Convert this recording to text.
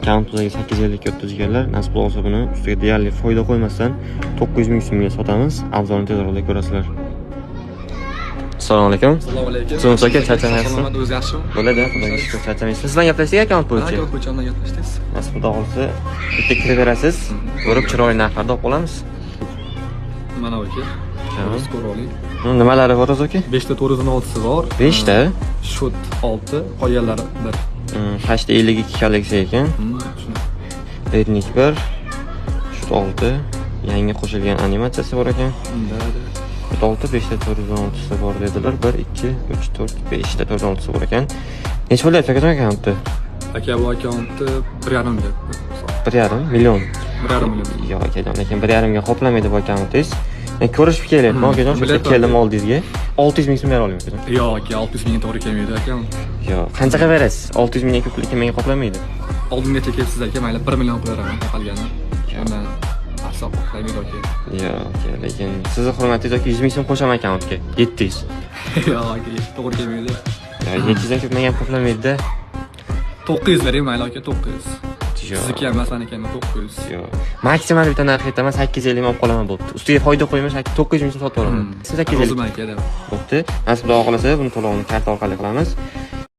akkauntidagi 850 o'tkazganlar nasib bo'lsa buni ustiga deyarli foyda qo'ymasdan 900 ming so'mga sotamiz. Arzonni tezroq ko'rasizlar. Assalomu alaykum. Assalomu alaykum. So'ng aka charchamaysizmi? Salomat, o'zingiz yaxshimi? Bo'ladi, xudoga shukr charchamaysiz. Siz bilan gaplashdik akkaunt bo'yicha. Akkaunt bo'yicha gaplashdingiz. Nasib xudo qolsa bitta kiraverasiz. Ko'rib chiroyli narxlarda olib qolamiz. Mana aka. Skor oling. Nimalari bor aka? 5 ta 416 bor. 5 ta? Shot 6, qolganlari 1. 852 kolleksiya ekan. Vernik 1, shut 6, yangi qo'shilgan animatsiyasi bor ekan. 6, 5 ta 416 ta bor dedilar. 1, 2, 3, 4, 5 ta 416 bor ekan. Necha bo'lyapti aka akkauntda? Aka bu akkauntni 1,5 ga. 1,5 million. 1,5 million. Yo'q akajon, lekin 1,5 ga qoplamaydi bu akkauntingiz. Men ko'rishib kelyapman akajon, shu keldim oldingizga. 600 ming so'm bera olaman akajon. Yo'q aka, 600 mingga to'g'ri kelmaydi aka. Yo'q, qanchaga berasiz? 600 mingga ko'plik menga qoplamaydi. Oldingacha kelsiz aka, mayli 1 million qo'yaraman qolganini. Undan hisob qilmaydi aka. Yo'q aka, lekin sizni hurmatingiz aka 100 ming so'm qo'shaman akkauntga. 700. Yo'q aka, to'g'ri kelmaydi. Yo'q, 700 dan ko'p menga ham qoplamaydi-da. 900 bering mayli aka, 900. Yo'q. Sizniki ham masaniki ham 900. Yo'q. Maksimal bitta narx aytaman 850 ming olib qolaman bo'pti. Ustiga foyda qo'ymash 900 ming so'm sotib olaman. Siz 850. O'zim aka, Bo'pti. Nasib xudo qolsa buni to'lovini karta orqali qilamiz.